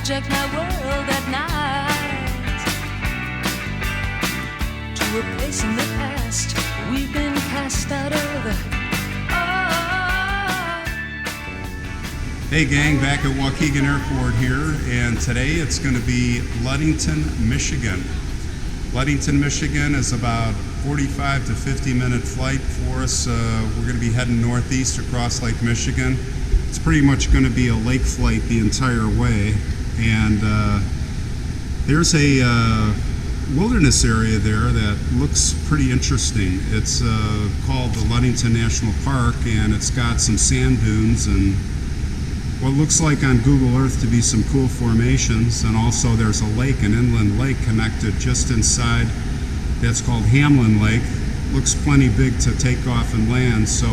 hijack my world at night to a place in the past we've been cast out of. Hey gang, back at Waukegan Airport here, and today it's going to be Ludington, Michigan. Ludington, Michigan is about 45 to 50 minute flight for us. We're going to be heading northeast across Lake Michigan. It's pretty much going to be a lake flight the entire way, and there's a wilderness area there that looks pretty interesting. It's called the Ludington National Park, and it's got some sand dunes and what looks like on Google Earth to be some cool formations, and also there's a lake, an inland lake connected just inside that's called Hamlin Lake. Looks plenty big to take off and land, so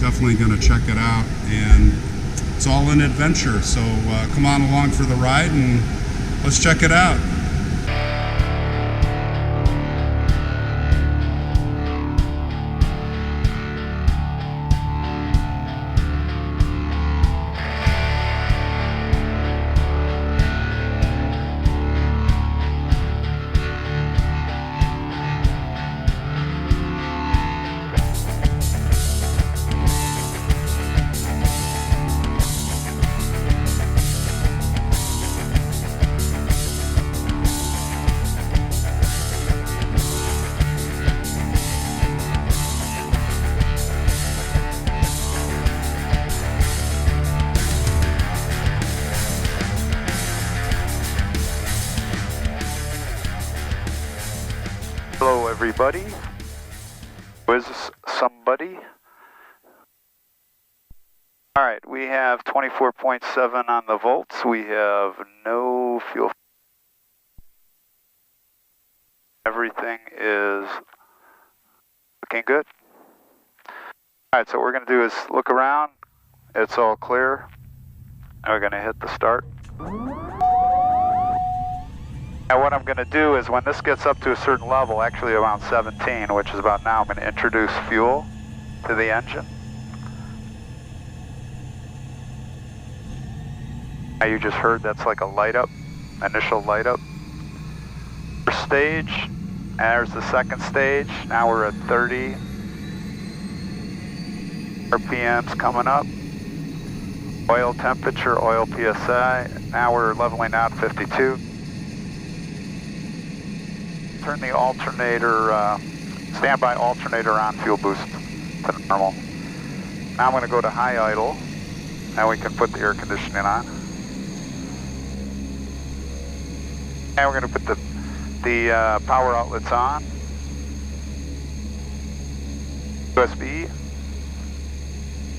definitely going to check it out, and it's all an adventure, so come on along for the ride and let's check it out. Hello everybody, was somebody? Alright, we have 24.7 on the volts, we have no fuel. Everything is looking good. Alright, so what we're going to do is look around, it's all clear, and we're going to hit the start. Now what I'm going to do is when this gets up to a certain level, actually around 17, which is about now, I'm going to introduce fuel to the engine. Now you just heard that's like a light up, initial light up. First stage, and there's the second stage. Now we're at 30 RPMs coming up. Oil temperature, oil PSI. Now we're leveling out 52. Turn the alternator, standby alternator on, fuel boost to normal. Now I'm going to go to high idle, and we can put the air conditioning on. And we're going to put the power outlets on. USB.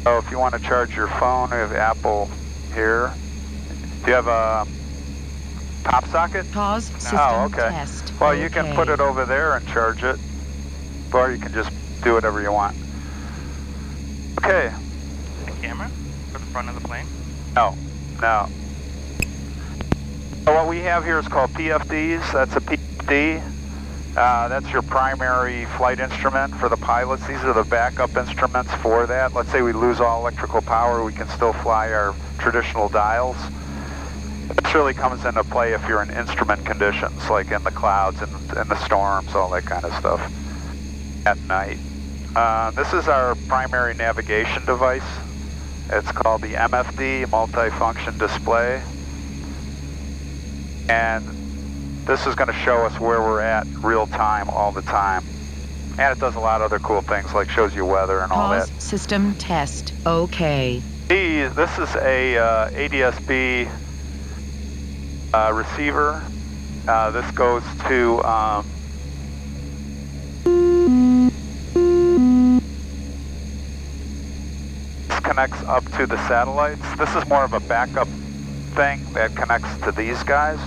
So if you want to charge your phone, we have Apple here. Do you have a pop socket? Pause. System test. Well, you can put it over there and charge it, or you can just do whatever you want. Okay. The camera for the front of the plane? No. So what we have here is called PFDs. That's a PFD. That's your primary flight instrument for the pilots. These are the backup instruments for that. Let's say we lose all electrical power, we can still fly our traditional dials. This really comes into play if you're in instrument conditions, like in the clouds and the storms, all that kind of stuff at night. This is our primary navigation device. It's called the MFD, multifunction display. And this is going to show us where we're at real time all the time. And it does a lot of other cool things, like shows you weather and all that. Pause. System test. Okay. This is a ADS-B receiver. This goes to this connects up to the satellites. This is more of a backup thing that connects to these guys.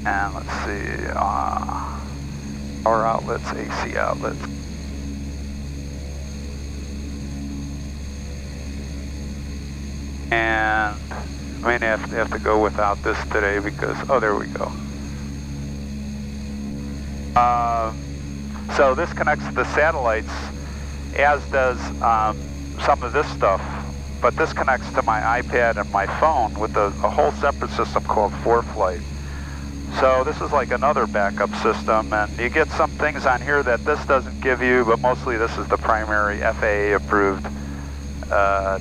And let's see, power outlets, AC outlets. And I may have to go without this today because, oh, there we go. So this connects to the satellites, as does some of this stuff. but this connects to my iPad and my phone with a whole separate system called ForeFlight. So this is like another backup system, and you get some things on here that this doesn't give you, but mostly this is the primary FAA approved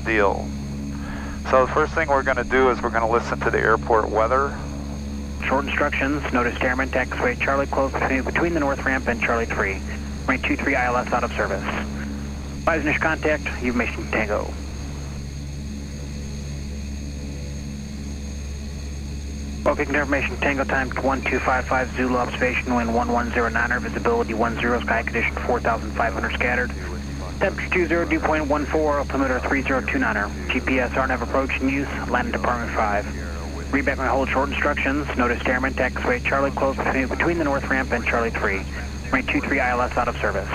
deal. So the first thing we're going to do is we're going to listen to the airport weather. Short instructions, notice Airman taxiway Charlie close between the north ramp and Charlie 3. Runway 23 ILS out of service. Advise initial contact, information Tango. Waukegan information Tango time 1255 Zulu observation wind 1109er, visibility 10, sky condition 4500 scattered. Temperature 20, dew point 14, altimeter 3029er. GPS RNAV approach in use, landing department 5. Read back my hold short instructions, notice Airman taxiway Charlie close between the north ramp and Charlie 3. Runway 23 ILS out of service.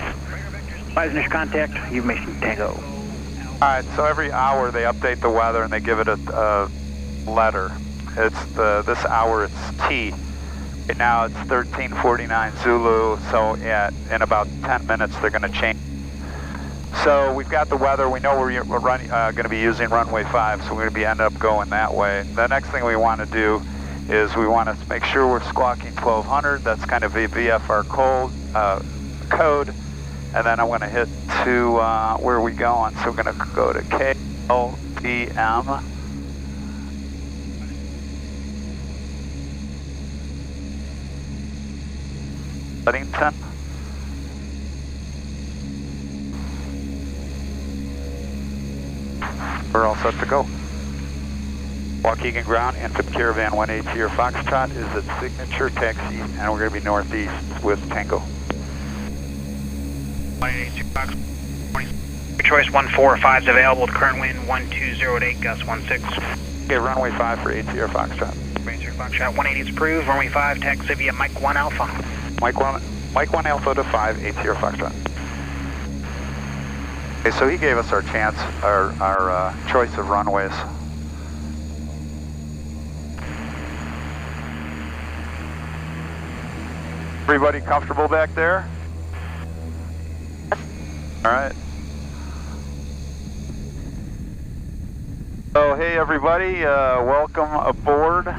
Advise initial contact, information Tango. Alright, so every hour they update the weather and they give it a letter. It's this hour it's T. Right now it's 1349 Zulu, so in about 10 minutes they're going to change. So we've got the weather, we know we're going to be using runway 5, so we're going to end up going that way. The next thing we want to do is we want to make sure we're squawking 1200, that's kind of a VFR code, and then I'm going to hit to, where are we going? So we're going to go to KLDM. Ludington. We're all set to go. Waukegan ground, Amphibian Caravan 180 Foxtrot is its signature taxi, and we're going to be northeast with Tango. 182 Fox. Choice 145 is available with current wind 1208, gust 16. Okay, runway 5 for ATR Foxtrot. Ranger Foxtrot 180 is approved, runway 5, taxi via Mike 1 Alpha. Mike 1 Alpha to 5, ATR Foxtrot. Okay, so he gave us our chance, our choice of runways. Everybody comfortable back there? All right. So hey everybody, welcome aboard.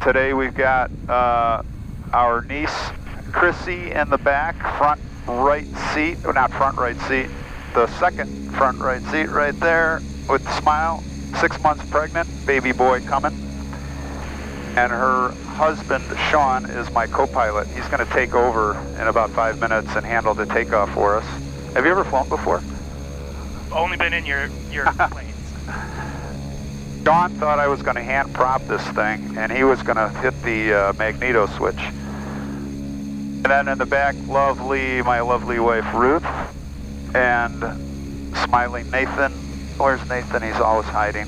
Today we've got our niece Krystal in the back, front right seat, or not front right seat, the second front right seat right there with the smile, 6 months pregnant, baby boy coming. And her husband, Sean, is my co-pilot. He's going to take over in about 5 minutes and handle the takeoff for us. Have you ever flown before? Only been in your planes. Sean thought I was going to hand prop this thing, and he was going to hit the magneto switch. And then in the back, my lovely wife Ruth, and smiling Nathan. Where's Nathan? He's always hiding.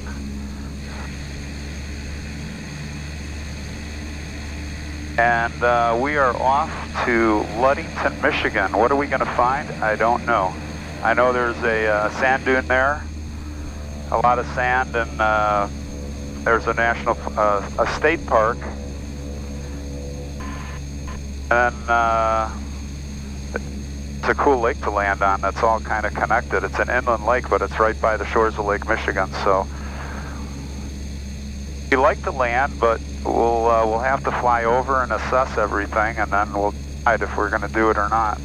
And we are off to Ludington, Michigan. What are we going to find? I don't know. I know there's a sand dune there, a lot of sand, and there's a state park. And it's a cool lake to land on that's all kind of connected. It's an inland lake, but it's right by the shores of Lake Michigan, so we like to land, but we'll have to fly over and assess everything, and then we'll decide if we're going to do it or not.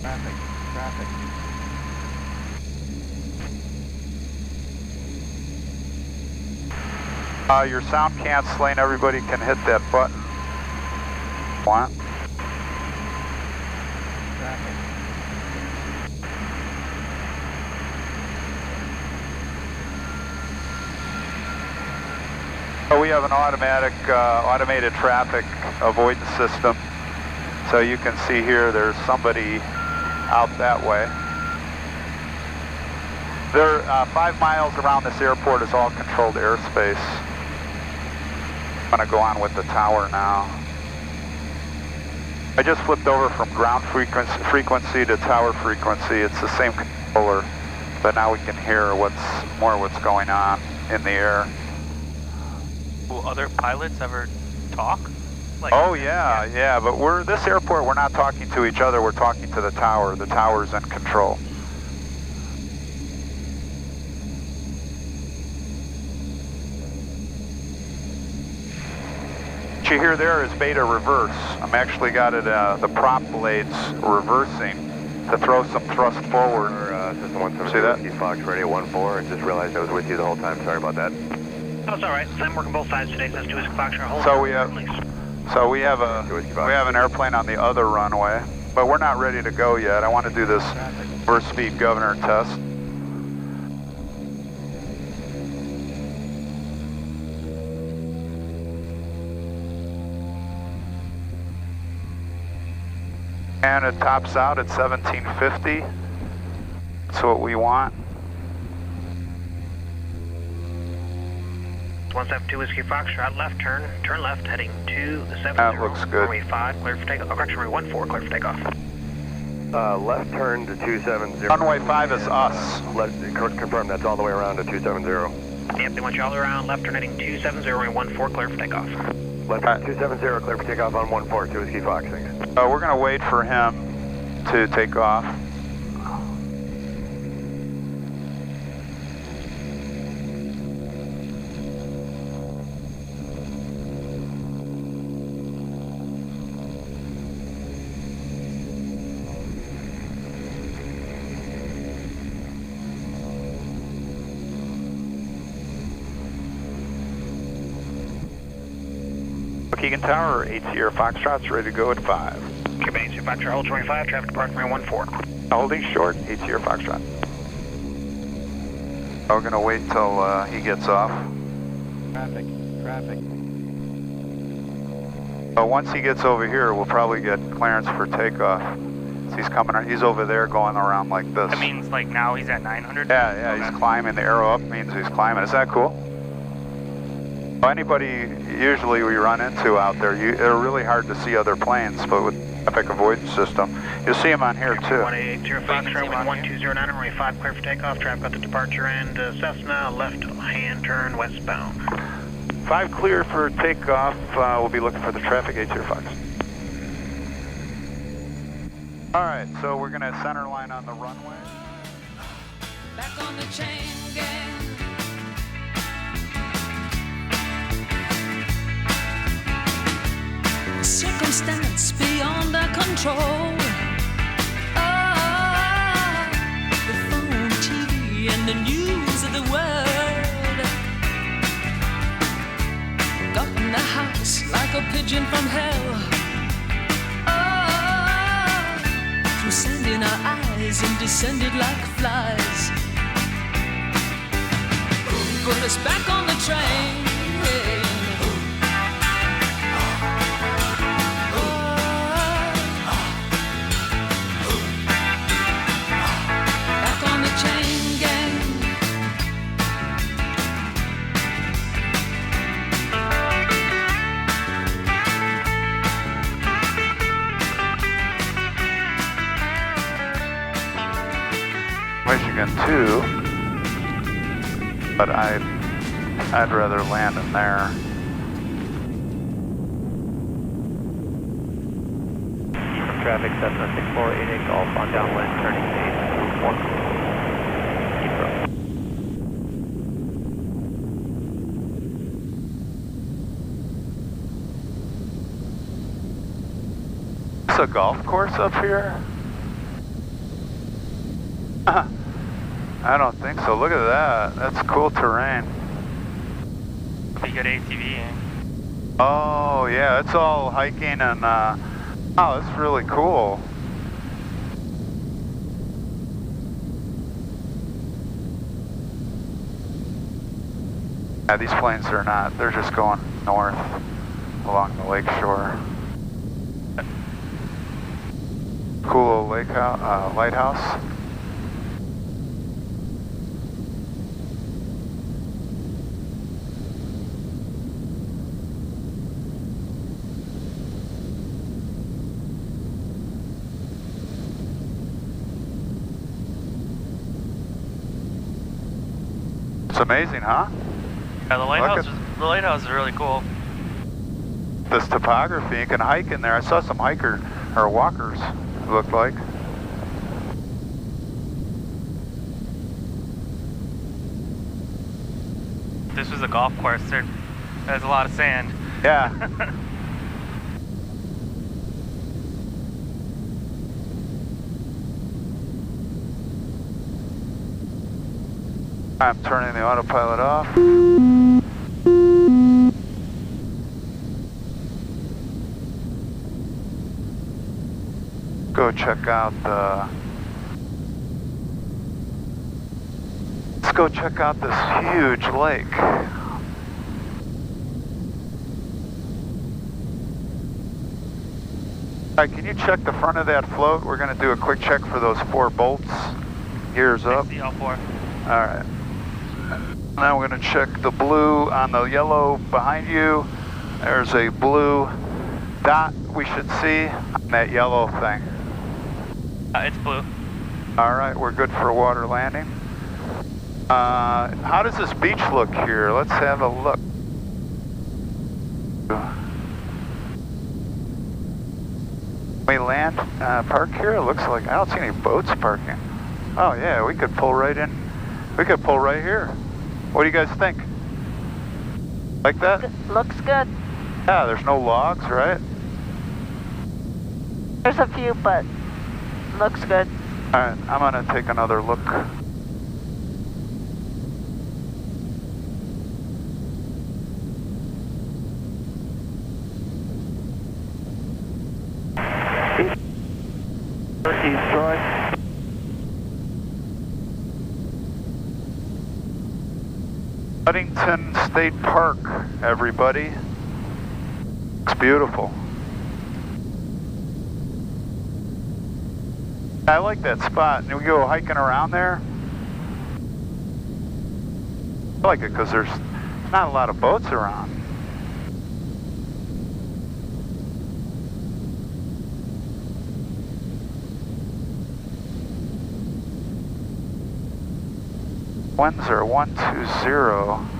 Traffic. Your sound canceling, everybody can hit that button. Want? So we have an automated traffic avoidance system. So you can see here there's somebody out that way. There, 5 miles around this airport is all controlled airspace. I'm going to go on with the tower now. I just flipped over from ground frequency to tower frequency. It's the same controller, but now we can hear what's going on in the air. Will other pilots ever talk? Like, oh yeah, but this airport, we're not talking to each other, we're talking to the tower. The tower's in control. What you hear there is beta reverse. I'm actually got it, the prop blades reversing to throw some thrust forward. System 170, See that? Whiskey Fox, radio 14. I just realized I was with you the whole time. Sorry about that. Oh, it's all right. I'm working both sides today. Let's do Whiskey Fox. Hold So on, we have, please. so we have an airplane on the other runway, but we're not ready to go yet. I want to do this burst speed governor test. And it tops out at 1750. That's what we want. 172 Whiskey Fox, shot left, turn left, heading 270. That looks good. Runway 5, clear for takeoff. Oh, correction, runway 14, clear for takeoff. Left turn to 270. Runway 5 is us. Confirm that's all the way around to 270. Yep, they want you all around, left turn heading 270, runway 14, clear for takeoff. Left turn 270, clear for takeoff on 14, Whiskey Fox. Thanks. We're going to wait for him to take off. Waukegan Tower, 8 Sierra Foxtrot's ready to go at 5. Caravan Amphibian, Foxtrot, hold 25, traffic departure, runway 14. Holding short, 8 Sierra Foxtrot. We're going to wait till he gets off. Traffic. Once he gets over here, we'll probably get clearance for takeoff. So he's coming, he's over there going around like this. That means like now he's at 900? Yeah, he's climbing. The arrow up means he's climbing. Is that cool? Anybody usually we run into out there, they're really hard to see other planes, but with traffic avoidance system, you'll see them on here too. 180 Foxtrot, 1209, runway 5, clear for takeoff. Traffic at the departure end, Cessna, left hand turn westbound. 5 clear for takeoff. We'll be looking for the traffic, 8 Sierra Fox. All right, so we're going to center line on the runway. Back on the chain gang. Circumstance beyond our control. The phone, TV, and the news of the world got in the house like a pigeon from hell. Through sand in our eyes and descended like flies. Put us back on the train. Michigan 2, but I'd rather land in there. Traffic, Cessna 6488 Golf on downwind, turning to 8. Is a golf course up here? I don't think so. Look at that. That's cool terrain. Pretty good ATV. Oh, yeah. It's all hiking and, oh, that's really cool. Yeah, these planes are not. They're just going north along the lake shore. Cool little lighthouse. It's amazing, huh? Yeah, the lighthouse is really cool. This topography, you can hike in there. I saw some walkers, it looked like. This was a golf course. There's a lot of sand. Yeah. I'm turning the autopilot off. Go check out the... Let's go check out this huge lake. All right, can you check the front of that float? We're going to do a quick check for those 4 bolts. Gears up. All 4. All right. Now we're going to check the blue on the yellow behind you. There's a blue dot we should see on that yellow thing. It's blue. All right, we're good for a water landing. How does this beach look here? Let's have a look. We land, park here? It looks like I don't see any boats parking. Oh yeah, we could pull right in. We could pull right here. What do you guys think? Like that? Looks good. Yeah, there's no logs, right? There's a few, but looks good. All right, I'm gonna take another look. Ludington State Park, everybody. It's beautiful. I like that spot. And we go hiking around there. I like it because there's not a lot of boats around. Winds are 120.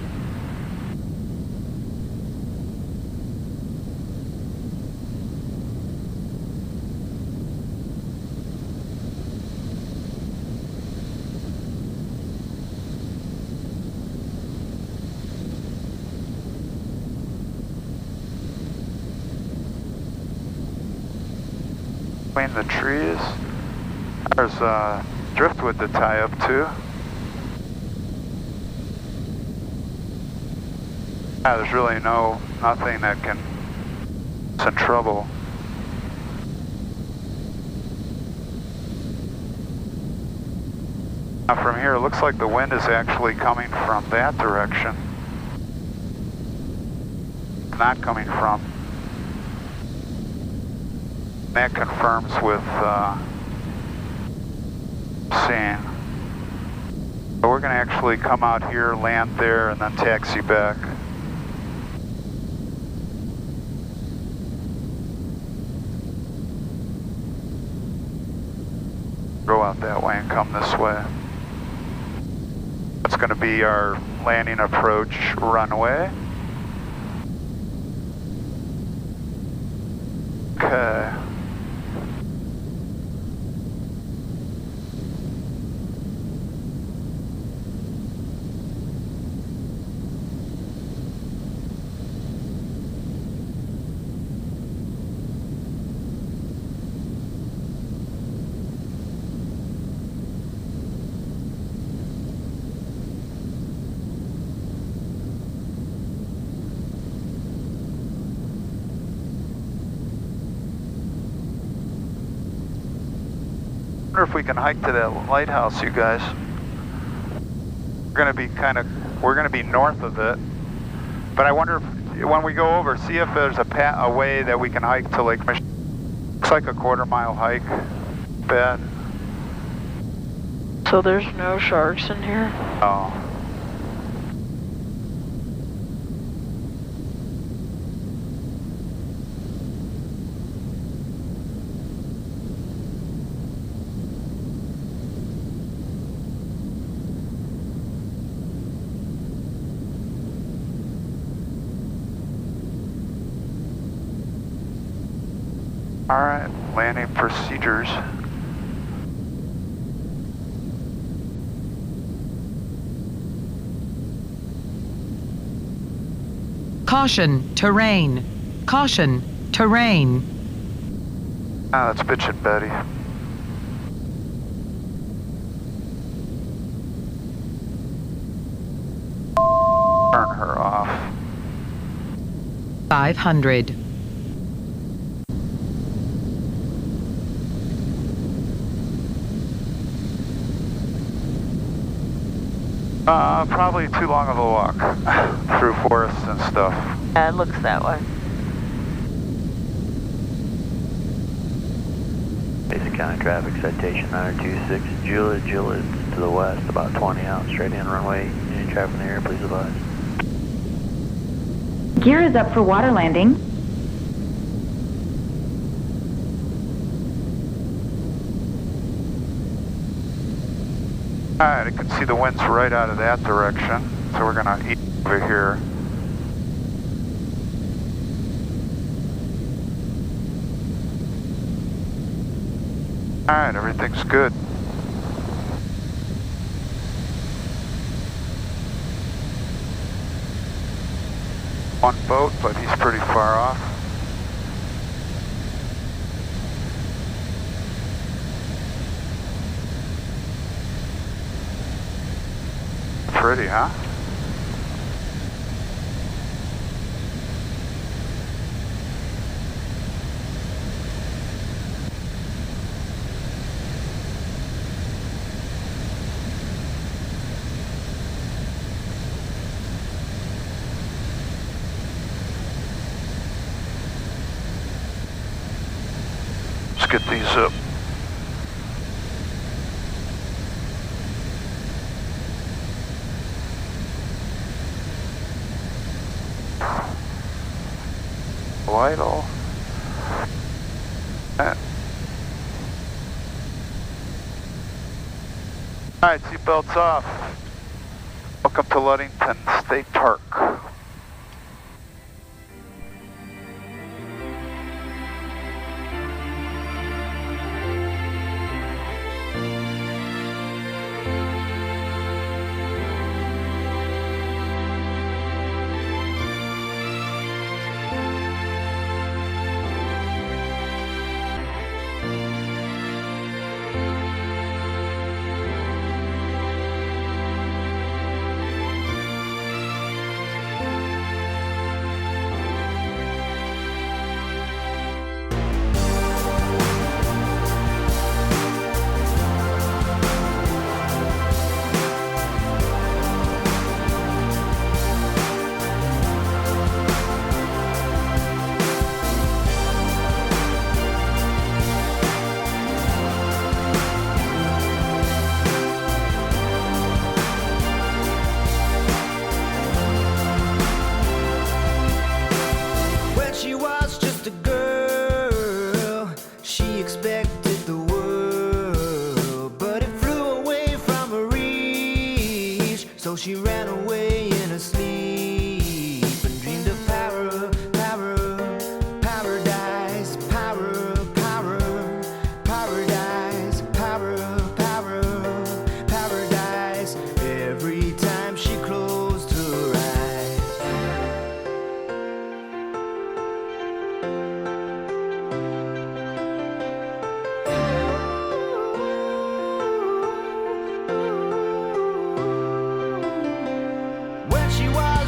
Between the trees, there's driftwood to tie up to. Yeah, there's really nothing that can get us in trouble. Now from here, it looks like the wind is actually coming from that direction. Not coming from. That confirms with seeing. So we're going to actually come out here, land there, and then taxi back. Go out that way and come this way. That's going to be our landing approach runway. Okay. I wonder if we can hike to that lighthouse, you guys. We're gonna be north of it, but I wonder if when we go over, see if there's a way that we can hike to Lake Michigan. Looks like a 1/4 mile hike. Bad. So there's no sharks in here? Oh. All right, landing procedures. Caution, terrain. Caution, terrain. Ah, that's bitchin' Betty. Turn her off. 500. Probably too long of a walk through forests and stuff. Yeah, it looks that way. Basic County traffic citation 926 Juliet. Juliet's to the west, about 20 out, straight in runway. Any traffic in the area, please advise. Gear is up for water landing. Alright, I can see the winds right out of that direction, so we're gonna eat over here. Alright, everything's good. One boat, but he's pretty far off. Pretty, huh? Let's get these up. Vital. Alright, seatbelts off. Welcome to Ludington State Park. So she ran away in her sleep and dreamed of power, paradise, paradise, paradise. Every time she closed her eyes. When she was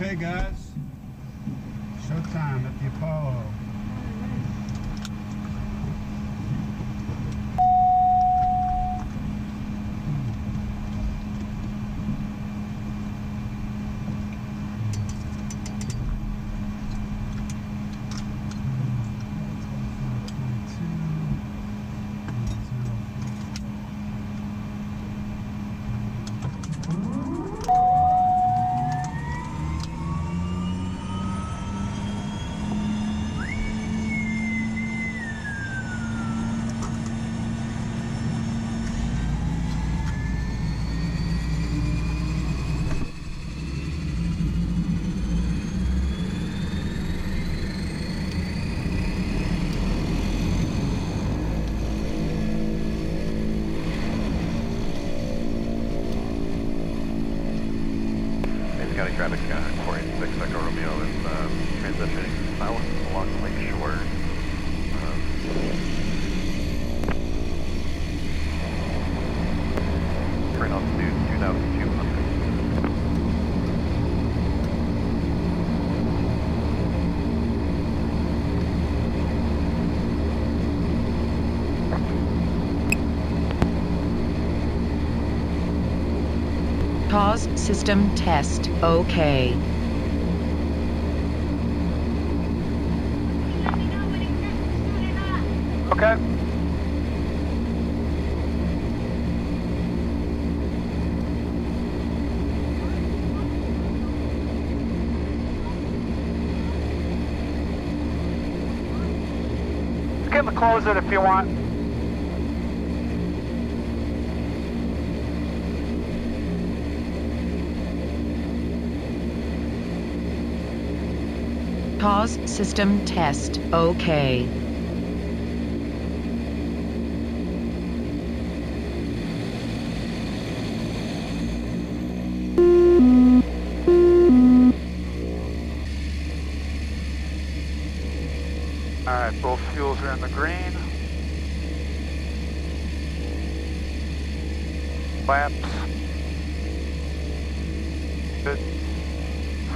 Okay, guys. Showtime at the Apollo. County traffic 486 Echo Romeo is transitioning south along the lake shore. Current altitude 2,200. Pause system test. Okay. Okay. You can close it if you want. Pause system test. Okay. Alright, both fuels are in the green. Flaps. Good.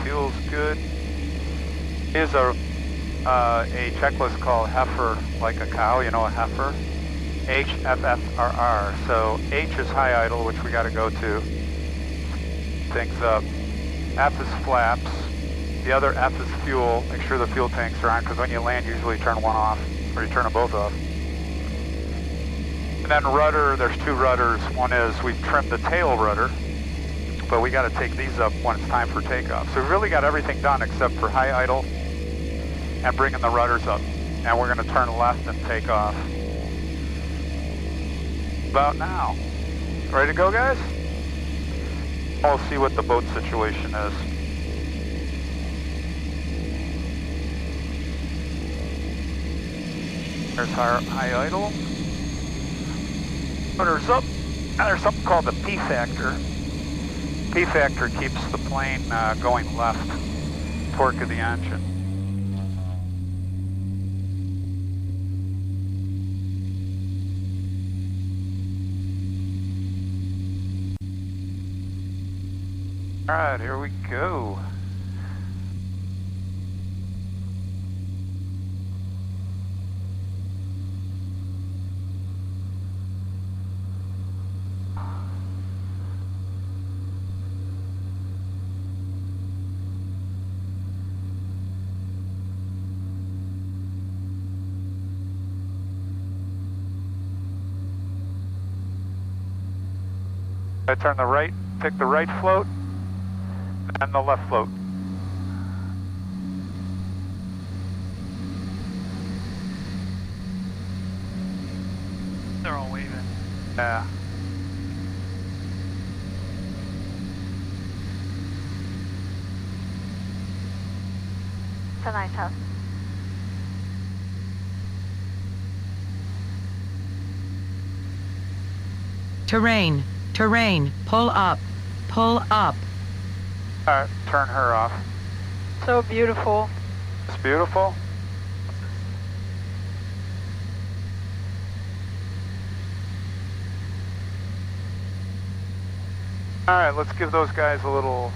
Fuel's good. Here's a checklist called heifer, like a cow, you know, a heifer. HFFRR. So H is high idle, which we got to go to. Things up. F is flaps. The other F is fuel. Make sure the fuel tanks are on, because when you land, you usually turn one off, or you turn them both off. And then rudder, there's two rudders. One is we've trimmed the tail rudder, but we got to take these up when it's time for takeoff. So we've really got everything done except for high idle and bringing the rudders up. And we're going to turn left and take off. About now. Ready to go, guys? We'll see what the boat situation is. There's our high idle. Rudders up. Now there's something called the P factor. P factor keeps the plane going left. Torque of the engine. All right, here we go. I turn the right, pick the right float, and the left float. They're all waving. Yeah. It's a nice house. Terrain. Terrain. Pull up. Pull up. All right, turn her off. So beautiful. It's beautiful. All right, let's give those guys a little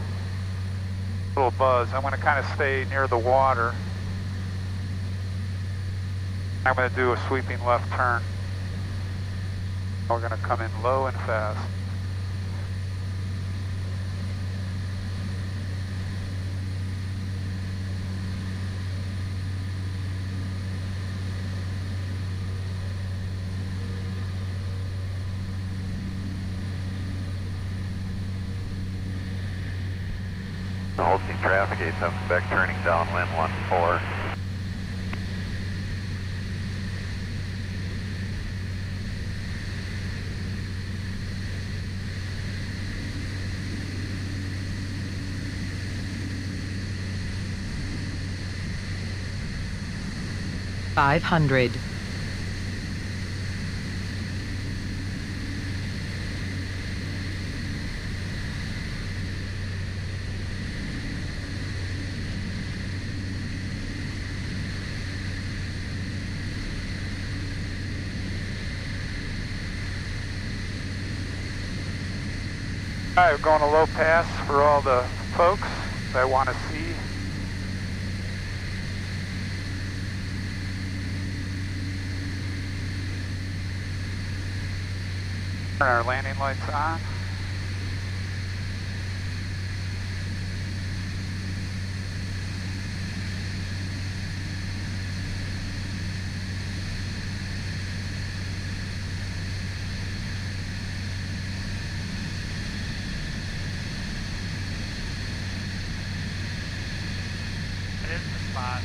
little buzz. I'm going to kind of stay near the water. I'm going to do a sweeping left turn. We're going to come in low and fast. Holding traffic, 87 back turning downwind 14. $500. All right, we're going a low pass for all the folks that want to see. Turn our landing lights on. It is the spot.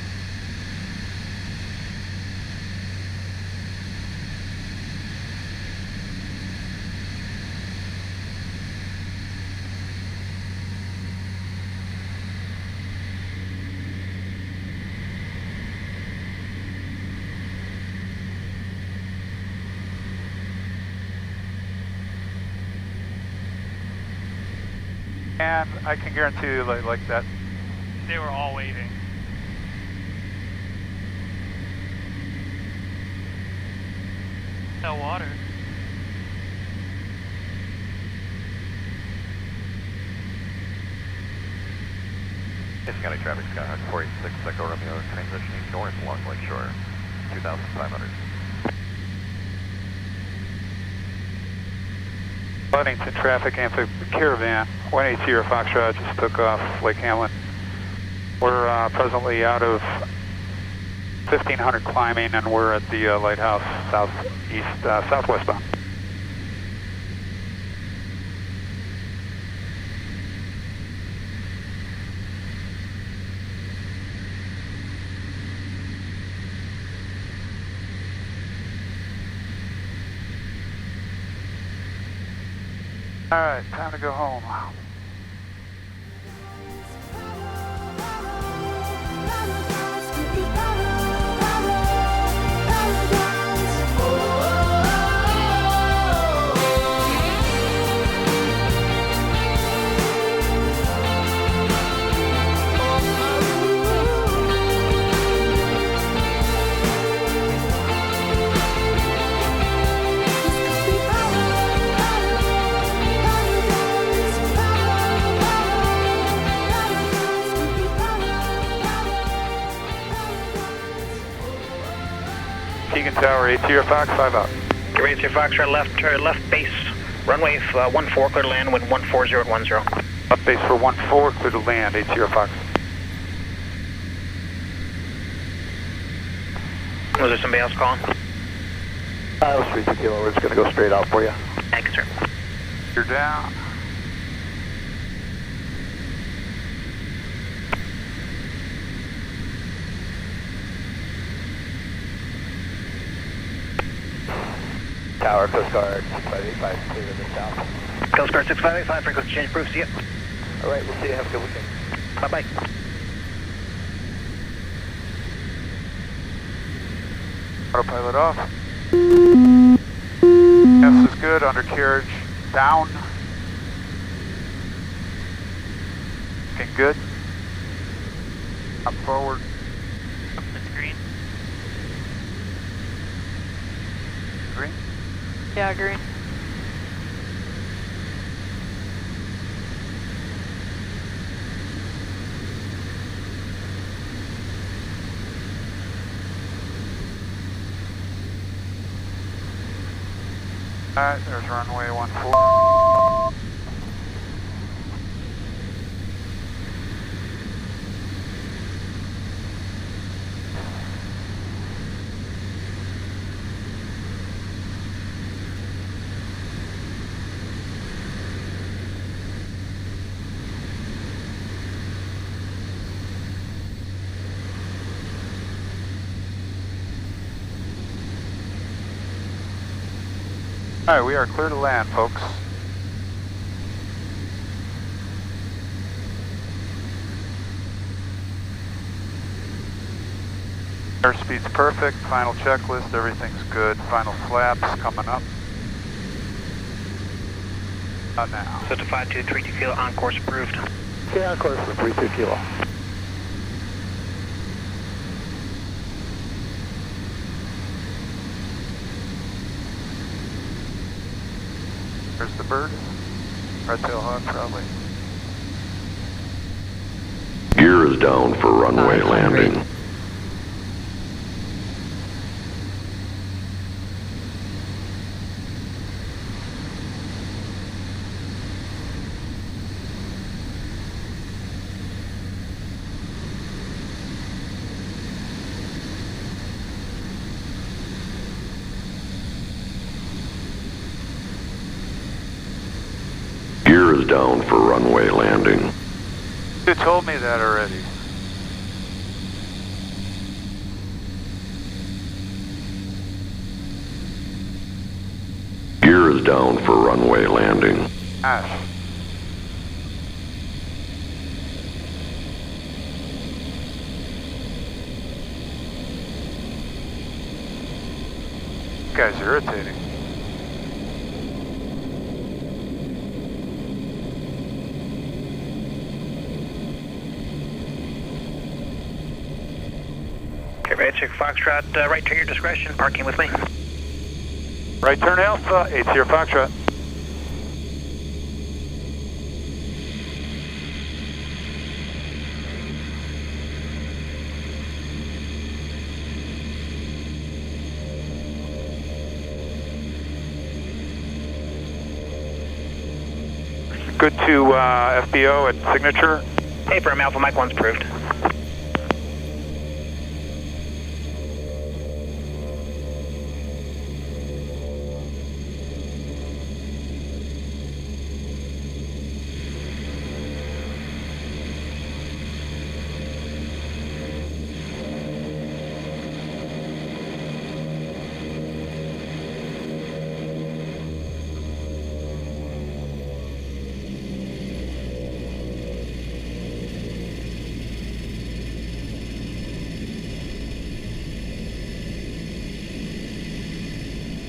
And I can guarantee you like that. They were all waving. That water. Mason County traffic, Skyhawk 486, Echo Romeo, transitioning north along Lake Shore, 2,500. Ludington traffic, Caravan, 180 Foxtrot just took off Lake Hamlin. We're presently out of 1500 climbing and we're at the lighthouse southwestbound. All right, time to go home. Waukegan Tower, 80 Fox, 5 out. Great, Sierra Fox, left base, runway 14, clear to land, wind 14010. Left base for 14, clear to land, 80 Fox. Was there somebody else calling? That was 32 kilo, we're just going to go straight out for you. Thank you, sir. You're down. Tower, Coast Guard 6585, clear to the south. Coast Guard 6585, frequency change approved, see you. All right, we'll see you, have a good weekend. Bye-bye. Autopilot off. Yes is good, undercarriage down. Looking good. Up forward. It's green. Green. Yeah, green. Alright, there's runway 14. Alright, we are clear to land, folks. Airspeed's perfect, final checklist, everything's good. Final flaps coming up. Now. So to 5232 kilo, on course approved. Okay, on course for 32 kilo. There's the bird. Red-tailed hawk, probably. Gear is down for runway 500. landing. Gear is down for runway landing. You told me that already. Gear is down for runway landing. Ash. You guys are irritating. Okay, ready to check Foxtrot, right turn your discretion, parking with me. Right turn Alpha, 80 Foxtrot. Good to FBO at signature. Paper, I'm Alpha Mike 1's approved.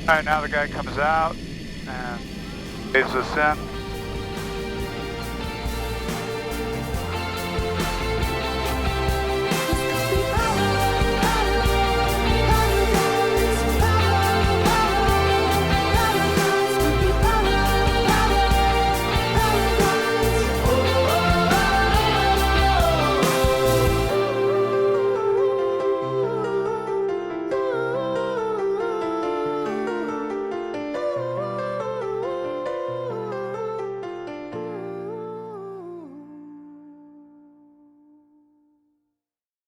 Alright, now the guy comes out and waves us in.